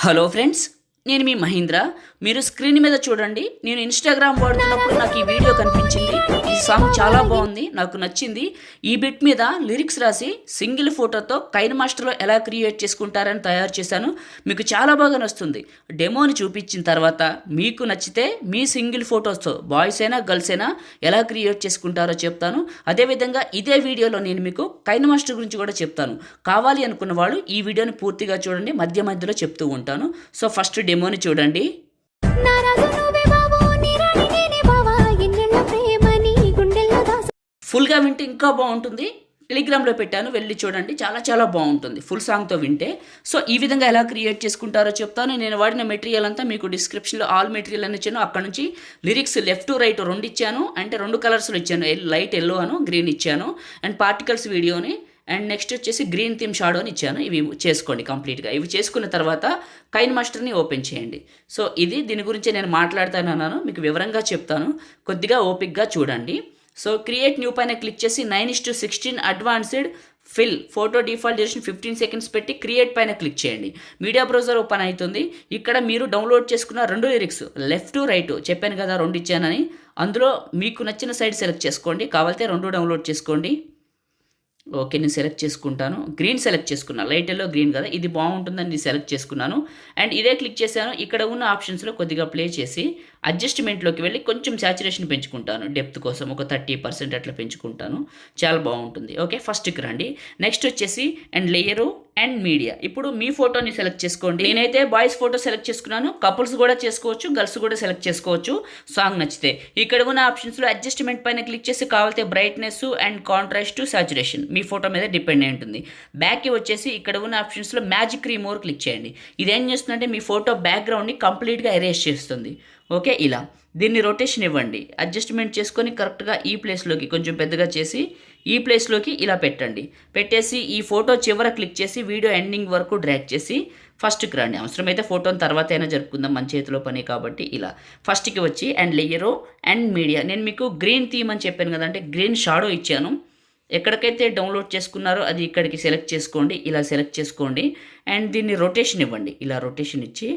Hello friends, నేను మీ మహీంద్ర. మీరు screen మీద చూడండి. నేను ఇన్స్టాగ్రామ్ వాడుతున్నప్పుడు నాకు ఈ వీడియో కనిపించింది. ఈ సాంగ్ చాలా బాగుంది, నాకు నచ్చింది. ఈ బిట్ మీద లిరిక్స్ రాసి సింగిల్ ఫోటోతో కైన్ మాస్టర్లో ఎలా క్రియేట్ చేసుకుంటారని తయారు చేశాను. మీకు చాలా బాగా నచ్చుతుంది. డెమోని చూపించిన తర్వాత మీకు నచ్చితే మీ సింగిల్ ఫోటోస్తో బాయ్స్ అయినా గర్ల్స్ అయినా ఎలా క్రియేట్ చేసుకుంటారో చెప్తాను. అదేవిధంగా ఇదే వీడియోలో నేను మీకు కైన్ మాస్టర్ గురించి కూడా చెప్తాను. కావాలి అనుకున్న వాళ్ళు ఈ వీడియోని పూర్తిగా చూడండి, మధ్య మధ్యలో చెప్తూ ఉంటాను. సో ఫస్ట్ డెమోని చూడండి. ఫుల్గా వింటే ఇంకా బాగుంటుంది. టెలిగ్రామ్లో పెట్టాను, వెళ్ళి చూడండి. చాలా చాలా బాగుంటుంది ఫుల్ సాంగ్తో వింటే. సో ఈ విధంగా ఎలా క్రియేట్ చేసుకుంటారో చెప్తాను. నేను వాడిన మెటీరియల్ అంతా మీకు డిస్క్రిప్షన్లో ఆల్ మెటీరియల్ అని ఇచ్చాను. అక్కడ నుంచి లిరిక్స్ లెఫ్ట్ రైట్ రెండు ఇచ్చాను, అంటే రెండు కలర్స్లో ఇచ్చాను. లైట్ ఎల్లో అను గ్రీన్ ఇచ్చాను. అండ్ పార్టికల్స్ వీడియోని, అండ్ నెక్స్ట్ వచ్చేసి గ్రీన్ థీమ్ షాడో అని ఇచ్చాను. ఇవి చేసుకోండి కంప్లీట్గా. ఇవి చేసుకున్న తర్వాత కైన్ మాస్టర్ని ఓపెన్ చేయండి. సో దీని గురించి నేను మాట్లాడుతానన్నాను, మీకు వివరంగా చెప్తాను. కొద్దిగా ఓపిక్గా చూడండి. సో క్రియేట్ న్యూ పైన క్లిక్ చేసి 9:16 advanced fill photo default duration 15 seconds పెట్టి క్రియేట్ పైన క్లిక్ చేయండి. మీడియా బ్రౌజర్ ఓపెన్ అవుతుంది. ఇక్కడ మీరు డౌన్లోడ్ చేసుకున్న రెండు లిరిక్స్ లెఫ్ట్ రైట్ చెప్పాను కదా, రెండు ఇచ్చానని. అందులో మీకు నచ్చిన సైడ్ సెలెక్ట్ చేసుకోండి. కావాలంటే రెండు డౌన్లోడ్ చేసుకోండి. ఓకే, నేను సెలెక్ట్ చేసుకుంటాను. గ్రీన్ సెలెక్ట్ చేసుకున్నాను, లైట్ ఎల్లో గ్రీన్ కదా, ఇది బాగుంటుందని నేను సెలెక్ట్ చేసుకున్నాను. అండ్ ఇదే క్లిక్ చేశాను. ఇక్కడ ఉన్న ఆప్షన్స్లో కొద్దిగా ప్లే చేసి అడ్జస్ట్మెంట్లోకి వెళ్ళి కొంచెం సాచురేషన్ పెంచుకుంటాను. డెప్త్ కోసం ఒక 30% అట్లా పెంచుకుంటాను. చాలా బాగుంటుంది. ఓకే, ఫస్ట్కి రండి. నెక్స్ట్ వచ్చేసి అండ్ లేయరు అండ్ మీడియా. ఇప్పుడు మీ ఫోటోని సెలెక్ట్ చేసుకోండి. నేనైతే బాయ్స్ ఫోటో సెలెక్ట్ చేసుకున్నాను. కపుల్స్ కూడా చేసుకోవచ్చు, గర్ల్స్ కూడా సెలెక్ట్ చేసుకోవచ్చు సాంగ్ నచ్చితే. ఇక్కడ ఉన్న ఆప్షన్స్లో అడ్జస్ట్మెంట్ పైన క్లిక్ చేసి కావాలంటే brightness and contrast saturation me photo మీద డిపెండ్ అయి ఉంటుంది. బ్యాక్కి వచ్చేసి ఇక్కడ ఉన్న ఆప్షన్స్లో మ్యాజిక్ రిమూవర్ క్లిక్ చేయండి. ఇదేం చేస్తుందంటే మీ ఫోటో బ్యాక్గ్రౌండ్ని కంప్లీట్గా ఎరేజ్ చేస్తుంది. ఓకే, ఇలా దీన్ని రొటేషన్ ఇవ్వండి. అడ్జస్ట్మెంట్ చేసుకొని కరెక్ట్గా ఈ ప్లేస్లోకి కొంచెం పెద్దగా చేసి ఈ ప్లేస్లోకి ఇలా పెట్టండి. పెట్టేసి ఈ ఫోటో చివర క్లిక్ చేసి వీడియో ఎండింగ్ వరకు డ్రాగ్ చేసి ఫస్ట్కి రండి. అవసరమైతే ఫోటోని తర్వాత అయినా జరుపుకుందాం, మన చేతిలో పని కాబట్టి. ఇలా ఫస్ట్కి వచ్చి అండ్ లేయరు అండ్ మీడియా. నేను మీకు గ్రీన్ థీమ్ అని చెప్పాను కదా, అంటే గ్రీన్ షాడో ఇచ్చాను. ఎక్కడికైతే డౌన్లోడ్ చేసుకున్నారో అది ఇక్కడికి సెలెక్ట్ చేసుకోండి. ఇలా సెలెక్ట్ చేసుకోండి అండ్ దీన్ని రొటేషన్ ఇవ్వండి. ఇలా రొటేషన్ ఇచ్చి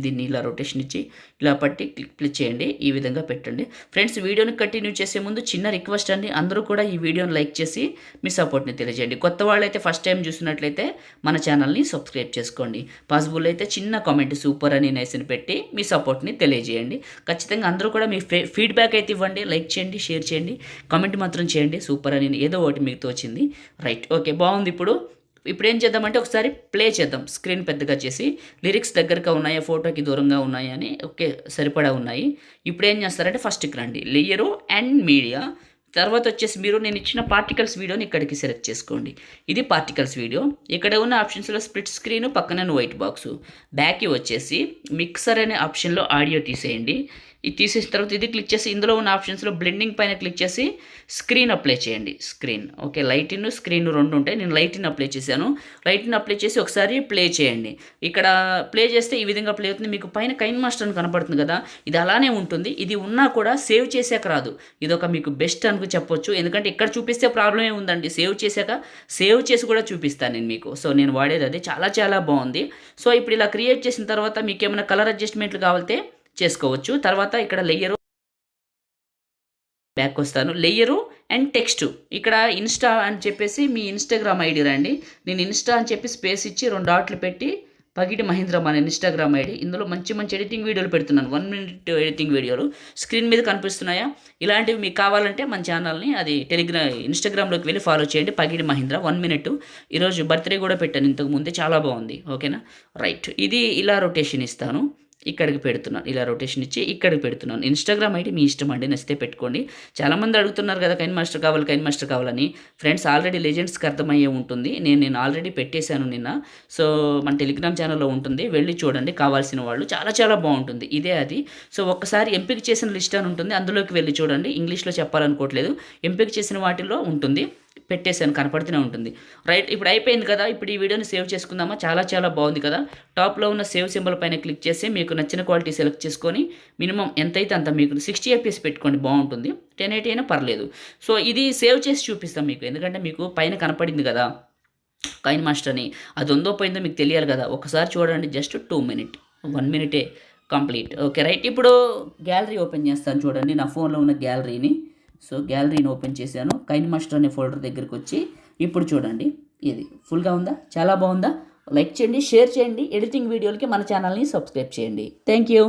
దీన్ని ఇలా రొటేషన్ ఇచ్చి ఇలా పట్టి క్లిక్ చేయండి. ఈ విధంగా పెట్టండి. ఫ్రెండ్స్, వీడియోని కంటిన్యూ చేసే ముందు చిన్న రిక్వెస్ట్ అండి, అందరూ కూడా ఈ వీడియోని లైక్ చేసి మీ సపోర్ట్ని తెలియజేయండి. కొత్త వాళ్ళైతే ఫస్ట్ టైం చూసినట్లయితే మన ఛానల్ని సబ్స్క్రైబ్ చేసుకోండి. పాసిబుల్ అయితే చిన్న కామెంట్ సూపర్ అని నేసిని పెట్టి మీ సపోర్ట్ని తెలియజేయండి. ఖచ్చితంగా అందరూ కూడా మీ ఫీడ్బ్యాక్ అయితే ఇవ్వండి. లైక్ చేయండి, షేర్ చేయండి, కామెంట్ మాత్రం చేయండి. సూపర్ అని ఏదో ఒకటి మీకు తోచింది. రైట్, ఓకే, బాగుంది. ఇప్పుడు ఏం చేద్దామంటే ఒకసారి ప్లే చేద్దాం. స్క్రీన్ పెద్దగా చేసి లిరిక్స్ దగ్గరగా ఉన్నాయా, ఫోటోకి దూరంగా ఉన్నాయా అని. ఓకే, సరిపడా ఉన్నాయి. ఇప్పుడు ఏం చేస్తారంటే ఫస్ట్కి రండి, లేయరు అండ్ మీడియా. తర్వాత వచ్చేసి నేను ఇచ్చిన పార్టికల్స్ వీడియోని ఇక్కడికి సెలెక్ట్ చేసుకోండి. ఇది పార్టికల్స్ వీడియో. ఇక్కడ ఉన్న ఆప్షన్స్లో స్ప్లిట్ స్క్రీన్, పక్కన వైట్ బాక్స్. బ్యాక్కి వచ్చేసి మిక్సర్ అనే ఆప్షన్లో ఆడియో తీసేయండి. ఇది తీసేసిన తర్వాత ఇది క్లిక్ చేసి ఇందులో ఉన్న ఆప్షన్స్లో బ్లెండింగ్ పైన క్లిక్ చేసి స్క్రీన్ అప్లై చేయండి. Screen okay, light in screen రెండు ఉంటాయి. నేను లైట్ ఇన్ అప్లై చేశాను. లైట్ ఇన్ అప్లై చేసి ఒకసారి ప్లే చేయండి. ఇక్కడ ప్లే చేస్తే ఈ విధంగా ప్లే అవుతుంది. మీకు పైన కైన్ మాస్టర్ అని కనపడుతుంది కదా, ఇది అలానే ఉంటుంది. ఇది ఉన్నా కూడా సేవ్ చేసాక రాదు. ఇది ఒక మీకు బెస్ట్ అనుకు చెప్పొచ్చు. ఎందుకంటే ఇక్కడ చూపిస్తే ప్రాబ్లమే ఉందండి. సేవ్ చేసి కూడా చూపిస్తాను నేను మీకు. సో నేను వాడేది అది చాలా చాలా బాగుంది. సో ఇప్పుడు ఇలా క్రియేట్ చేసిన తర్వాత మీకు ఏమైనా కలర్ అడ్జస్ట్మెంట్లు కావాలంటే చేసుకోవచ్చు. తర్వాత ఇక్కడ లేయరు, బ్యాక్ వస్తాను, లేయరు అండ్ టెక్స్ట్. ఇక్కడ ఇన్స్టా అని చెప్పేసి మీ ఇన్స్టాగ్రామ్ ఐడి రండి. నేను ఇన్స్టా అని చెప్పి స్పేస్ ఇచ్చి 2 డాట్లు పెట్టి పగిటి మహీంద్ర మన ఇన్స్టాగ్రామ్ ఐడి. ఇందులో మంచి మంచి ఎడిటింగ్ వీడియోలు పెడుతున్నాను. 1 minute ఎడిటింగ్ వీడియోలు స్క్రీన్ మీద కనిపిస్తున్నాయా? ఇలాంటివి మీకు కావాలంటే మన ఛానల్ని ఇన్స్టాగ్రామ్లోకి వెళ్ళి ఫాలో చేయండి. పగిటి మహీంద్ర 1 minute. ఈరోజు బర్త్డే కూడా పెట్టాను ఇంతకు ముందే, చాలా బాగుంది. ఓకేనా, రైట్. ఇది ఇలా రొటేషన్ ఇస్తాను, ఇక్కడికి పెడుతున్నాను. ఇలా రొటేషన్ ఇచ్చి ఇక్కడికి పెడుతున్నాను. ఇన్స్టాగ్రామ్ ఐడి మీ ఇష్టం అండి, నచ్చితే పెట్టుకోండి. చాలామంది అడుగుతున్నారు కదా కైన్ మాస్టర్ కావాలని. ఫ్రెండ్స్, ఆల్రెడీ లెజెండ్స్కి అర్థమయ్యే ఉంటుంది. నేను ఆల్రెడీ పెట్టేశాను నిన్న. సో మన టెలిగ్రామ్ ఛానల్లో ఉంటుంది, వెళ్ళి చూడండి కావాల్సిన వాళ్ళు. చాలా చాలా బాగుంటుంది. ఇదే అది. సో ఒక్కసారి ఎంపిక చేసిన లిస్ట్ అని ఉంటుంది, అందులోకి వెళ్ళి చూడండి. ఇంగ్లీష్లో చెప్పాలనుకోవట్లేదు, ఎంపిక చేసిన వాటిల్లో ఉంటుంది. పెట్టేశాను, కనపడుతూనే ఉంటుంది. రైట్, ఇప్పుడు అయిపోయింది కదా. ఇప్పుడు ఈ వీడియోని సేవ్ చేసుకుందామా? చాలా చాలా బాగుంది కదా. టాప్లో ఉన్న సేవ్ సింబల్ పైన క్లిక్ చేసి మీకు నచ్చిన క్వాలిటీ సెలెక్ట్ చేసుకొని మినిమం ఎంతైతే అంత, మీకు 60 fps పెట్టుకోండి, బాగుంటుంది. 1080 అయినా పర్లేదు. సో ఇది సేవ్ చేసి చూపిస్తాం మీకు, ఎందుకంటే మీకు పైన కనపడింది కదా. కైన్ మాస్టర్ అని. అది ఉందో పోయిందో మీకు తెలియాలి కదా, ఒకసారి చూడండి, జస్ట్ 2 మినిట్ 1 మినిటే కంప్లీట్. Okay right. ఇప్పుడు గ్యాలరీ ఓపెన్ చేస్తాను చూడండి, నా ఫోన్లో ఉన్న గ్యాలరీని. సో గ్యాలరీని ఓపెన్ చేశాను, కైన్ మాస్టర్ అనే ఫోల్డర్ దగ్గరికి వచ్చి ఇప్పుడు చూడండి, ఇది ఫుల్గా ఉందా, చాలా బాగుందా. లైక్ చేయండి, షేర్ చేయండి, ఎడిటింగ్ వీడియోలకి మన ఛానల్ని సబ్స్క్రైబ్ చేయండి. Thank you.